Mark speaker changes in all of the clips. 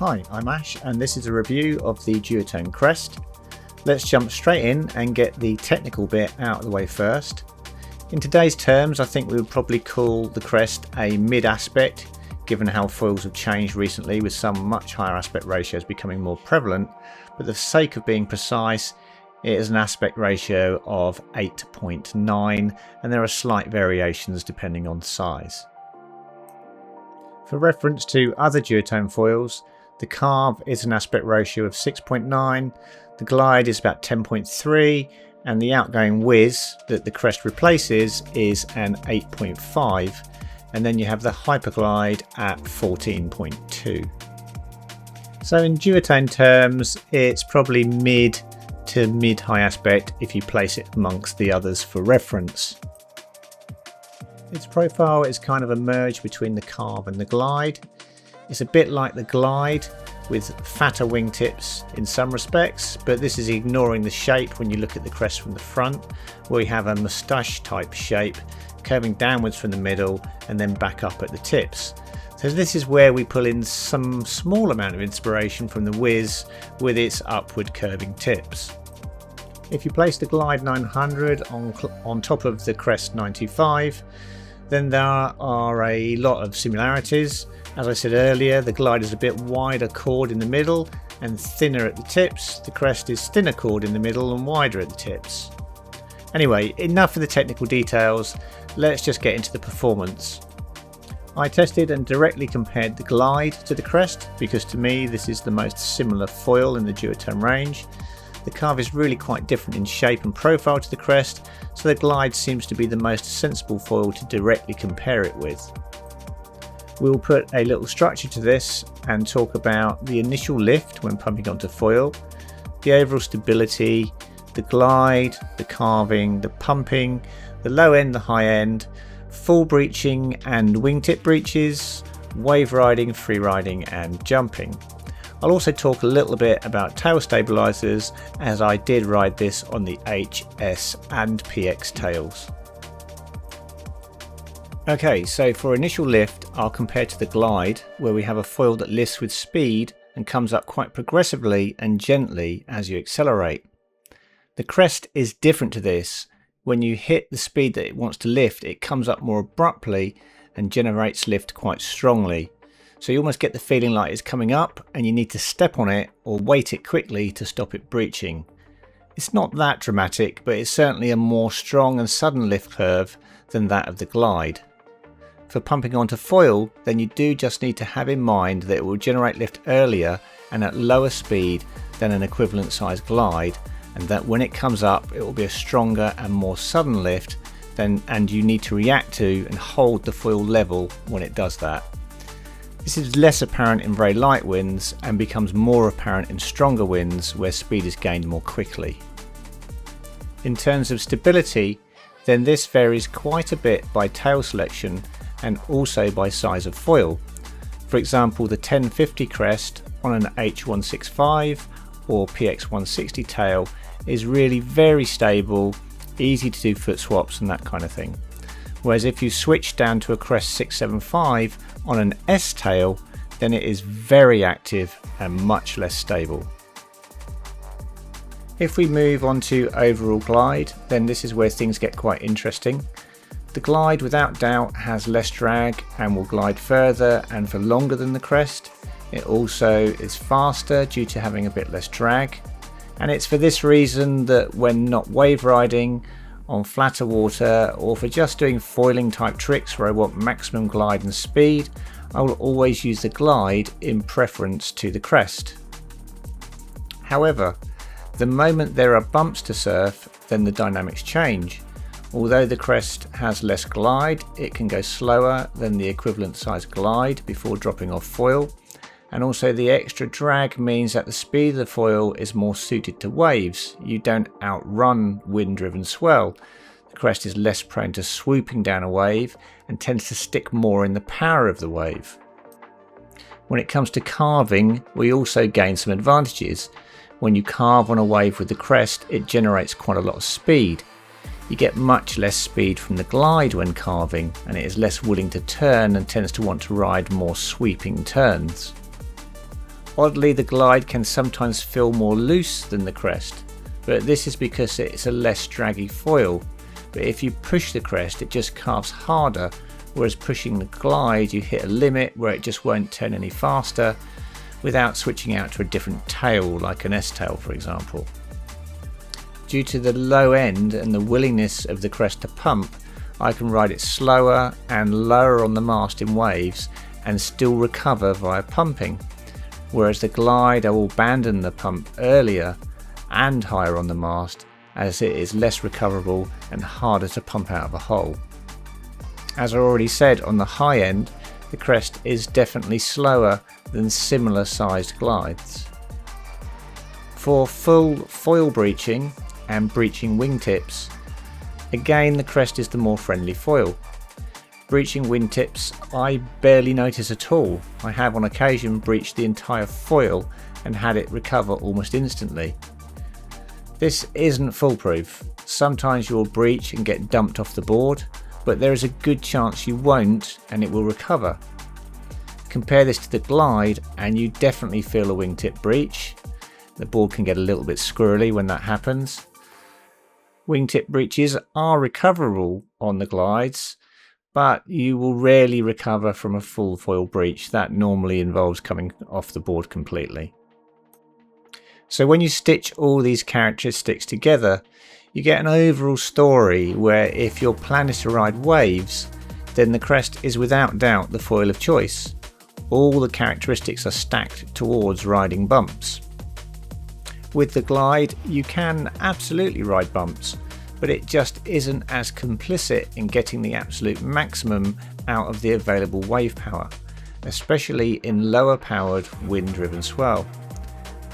Speaker 1: Hi, I'm Ash and this is a review of the Duotone Crest. Let's jump straight in and get the technical bit out of the way first. In today's terms, I think we would probably call the Crest a mid-aspect, given how foils have changed recently with some much higher aspect ratios becoming more prevalent, but for the sake of being precise, it is an aspect ratio of 8.9 and there are slight variations depending on size. For reference to other duotone foils, the Carve is an aspect ratio of 6.9, the Glide is about 10.3, and the outgoing Whizz that the Crest replaces is an 8.5, and then you have the Hyperglide at 14.2. So in duotone terms, it's probably mid to mid-high aspect if you place it amongst the others for reference. Its profile is kind of a merge between the Carve and the Glide. It's a bit like the Glide with fatter wingtips in some respects, but this is ignoring the shape when you look at the crest from the front, where we have a moustache type shape curving downwards from the middle and then back up at the tips. So this is where we pull in some small amount of inspiration from the Whizz with its upward curving tips. If you place the Glide 900 on top of the Crest 925, then there are a lot of similarities. As I said earlier, the Glide is a bit wider chord in the middle and thinner at the tips. The Crest is thinner chord in the middle and wider at the tips. Anyway, enough of the technical details, let's just get into the performance. I tested and directly compared the Glide to the Crest because to me this is the most similar foil in the duotone range. The Carve is really quite different in shape and profile to the Crest, so the Glide seems to be the most sensible foil to directly compare it with. We'll put a little structure to this and talk about the initial lift when pumping onto foil, the overall stability, the glide, the carving, the pumping, the low end, the high end, full breaching and wingtip breaches, wave riding, free riding and jumping. I'll also talk a little bit about tail stabilisers as I did ride this on the H, S and PX tails. Okay, so for initial lift, I'll compare to the Glide, where we have a foil that lifts with speed and comes up quite progressively and gently as you accelerate. The Crest is different to this. When you hit the speed that it wants to lift, it comes up more abruptly and generates lift quite strongly. So you almost get the feeling like it's coming up and you need to step on it or weight it quickly to stop it breaching. It's not that dramatic, but it's certainly a more strong and sudden lift curve than that of the Glide. For pumping onto foil, then you do just need to have in mind that it will generate lift earlier and at lower speed than an equivalent size Glide, and that when it comes up it will be a stronger and more sudden lift and you need to react to and hold the foil level when it does that. This is less apparent in very light winds and becomes more apparent in stronger winds where speed is gained more quickly. In terms of stability, then this varies quite a bit by tail selection and also by size of foil. For example, the 1050 Crest on an H165 or PX160 tail is really very stable, easy to do foot swaps and that kind of thing. Whereas if you switch down to a Crest 675 on an S tail, then it is very active and much less stable. If we move on to overall glide, then this is where things get quite interesting. The Glide without doubt has less drag and will glide further and for longer than the Crest. It also is faster due to having a bit less drag, and it's for this reason that when not wave riding, on flatter water or for just doing foiling type tricks where I want maximum glide and speed, I will always use the Glide in preference to the Crest. However, the moment there are bumps to surf, then the dynamics change. Although the Crest has less glide, it can go slower than the equivalent size Glide before dropping off foil, and also the extra drag means that the speed of the foil is more suited to waves. You don't outrun wind-driven swell. The Crest is less prone to swooping down a wave and tends to stick more in the power of the wave. When it comes to carving, we also gain some advantages. When you carve on a wave with the Crest, it generates quite a lot of speed. You get much less speed from the Glide when carving, and it is less willing to turn and tends to want to ride more sweeping turns. Oddly, the Glide can sometimes feel more loose than the Crest, but this is because it's a less draggy foil. But if you push the Crest, it just carves harder, whereas pushing the Glide, you hit a limit where it just won't turn any faster without switching out to a different tail, like an S-tail for example. Due to the low end and the willingness of the Crest to pump, I can ride it slower and lower on the mast in waves and still recover via pumping, whereas the Glide I will abandon the pump earlier and higher on the mast, as it is less recoverable and harder to pump out of a hole. As I already said, on the high end, the Crest is definitely slower than similar sized Glides. For full foil breaching and breaching wingtips, again the Crest is the more friendly foil. Breaching wingtips I barely notice at all. I have on occasion breached the entire foil and had it recover almost instantly. This isn't foolproof. Sometimes you will breach and get dumped off the board, but there is a good chance you won't and it will recover. Compare this to the Glide and you definitely feel a wingtip breach. The board can get a little bit squirrely when that happens. Wingtip breaches are recoverable on the Glides, but you will rarely recover from a full foil breach. That normally involves coming off the board completely. So when you stitch all these characteristics together, you get an overall story where if your plan is to ride waves, then the Crest is without doubt the foil of choice. All the characteristics are stacked towards riding bumps. With the Glide, you can absolutely ride bumps, but it just isn't as complicit in getting the absolute maximum out of the available wave power, especially in lower powered wind driven swell.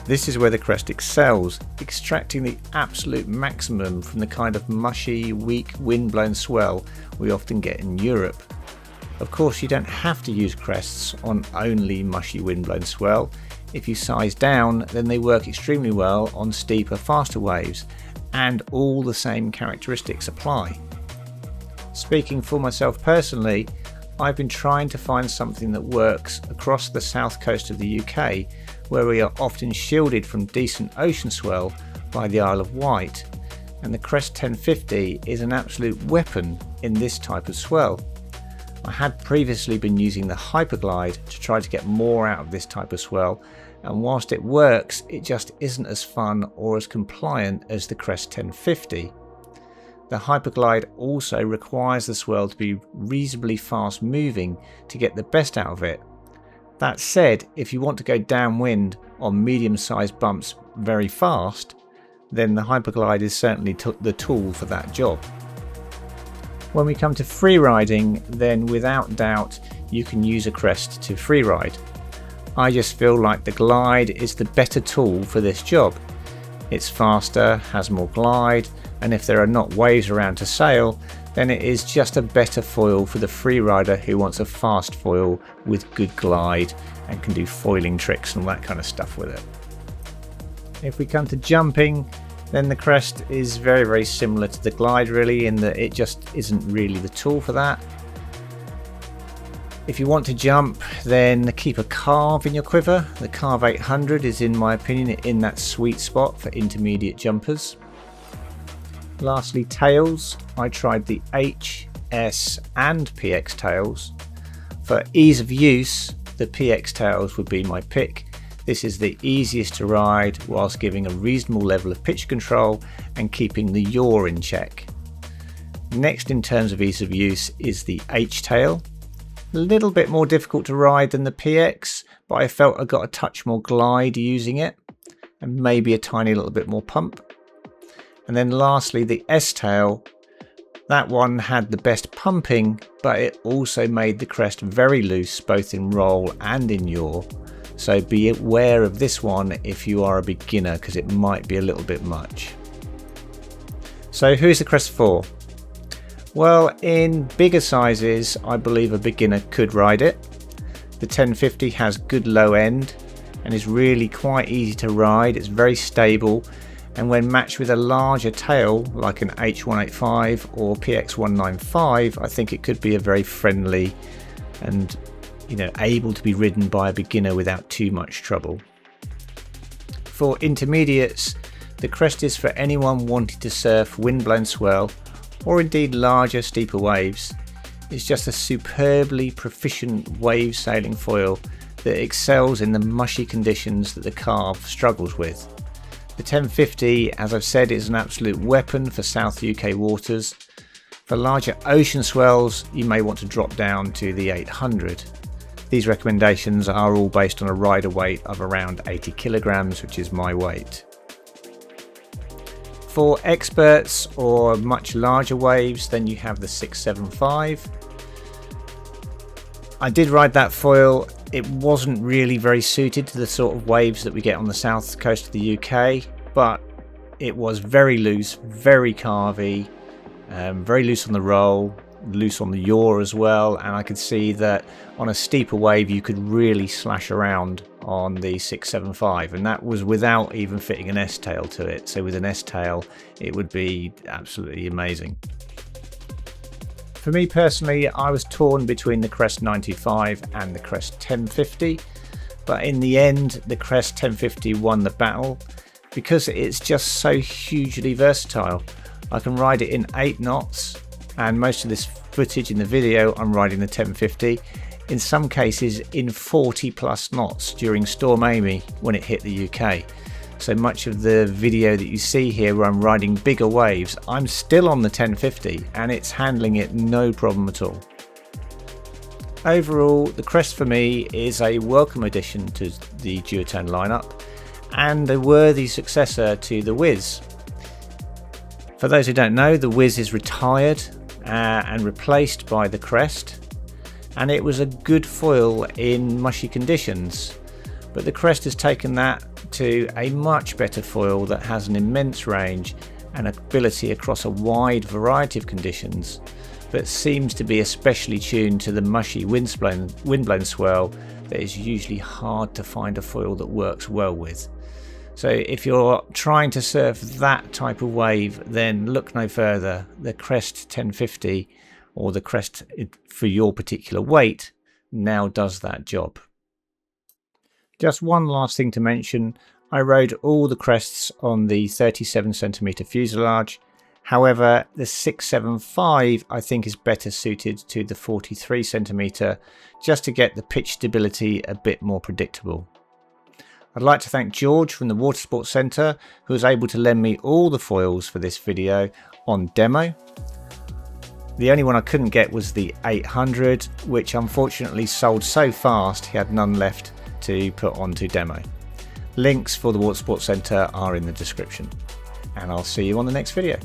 Speaker 1: This is where the Crest excels, extracting the absolute maximum from the kind of mushy, weak, windblown swell we often get in Europe. Of course, you don't have to use Crests on only mushy, windblown swell. If you size down, then they work extremely well on steeper, faster waves, and all the same characteristics apply. Speaking for myself personally, I've been trying to find something that works across the south coast of the UK, where we are often shielded from decent ocean swell by the Isle of Wight, and the Crest 1050 is an absolute weapon in this type of swell. I had previously been using the Hyperglide to try to get more out of this type of swell, and whilst it works, it just isn't as fun or as compliant as the Crest 1050. The Hyperglide also requires the swell to be reasonably fast moving to get the best out of it. That said, if you want to go downwind on medium-sized bumps very fast, then the Hyperglide is certainly the tool for that job. When we come to freeriding, then without doubt you can use a Crest to freeride. I just feel like the Glide is the better tool for this job. It's faster, has more glide, and if there are not waves around to sail, then it is just a better foil for the freerider who wants a fast foil with good glide and can do foiling tricks and all that kind of stuff with it. If we come to jumping, then the Crest is very similar to the Glide really, in that it just isn't really the tool for that. If you want to jump, then keep a Carve in your quiver. The Carve 800 is, in my opinion, in that sweet spot for intermediate jumpers. Lastly, tails. I tried the H, S and PX tails. For ease of use, the PX tails would be my pick. This is the easiest to ride whilst giving a reasonable level of pitch control and keeping the yaw in check. Next in terms of ease of use is the H tail. A little bit more difficult to ride than the PX, but I felt I got a touch more glide using it and maybe a tiny little bit more pump. And then lastly, the S-tail. That one had the best pumping, but it also made the Crest very loose both in roll and in yaw. So be aware of this one if you are a beginner, because it might be a little bit much. So who's the Crest for? Well, in bigger sizes, I believe a beginner could ride it. The 1050 has good low end and is really quite easy to ride. It's very stable, and when matched with a larger tail like an H185 or PX195, I think it could be a very friendly and able to be ridden by a beginner without too much trouble. For intermediates, the Crest is for anyone wanting to surf windblown swell or indeed larger, steeper waves. It's just a superbly proficient wave sailing foil that excels in the mushy conditions that the Carve struggles with. The 1050, as I've said, is an absolute weapon for South UK waters. For larger ocean swells, you may want to drop down to the 800. These recommendations are all based on a rider weight of around 80 kilograms, which is my weight. For experts or much larger waves, then you have the 675. I did ride that foil. It wasn't really very suited to the sort of waves that we get on the south coast of the UK, but it was very loose, very carvy, very loose on the roll, loose on the yaw as well, and I could see that on a steeper wave you could really slash around on the 675, and that was without even fitting an S-tail to it. So with an S-tail it would be absolutely amazing. For me personally, I was torn between the Crest 925 and the Crest 1050, but in the end the Crest 1050 won the battle because it's just so hugely versatile. I can ride it in 8 knots, and most of this footage in the video I'm riding the 1050, in some cases in 40 plus knots during Storm Amy when it hit the UK. So much of the video that you see here where I'm riding bigger waves, I'm still on the 1050 and it's handling it no problem at all. Overall, the Crest for me is a welcome addition to the Duotone lineup and a worthy successor to the Whizz. For those who don't know, the Whizz is retired and replaced by the Crest, and it was a good foil in mushy conditions, but the Crest has taken that to a much better foil that has an immense range and ability across a wide variety of conditions, but seems to be especially tuned to the mushy windblown swell that is usually hard to find a foil that works well with. So if you're trying to surf that type of wave, then look no further. The Crest 1050 or the Crest for your particular weight now does that job. Just one last thing to mention, I rode all the Crests on the 37cm fuselage. However, the 675 I think is better suited to the 43cm just to get the pitch stability a bit more predictable. I'd like to thank George from the Water Sports Centre who was able to lend me all the foils for this video on demo. The only one I couldn't get was the 800, which unfortunately sold so fast he had none left to put onto demo. Links for the Water Sports Centre are in the description, and I'll see you on the next video.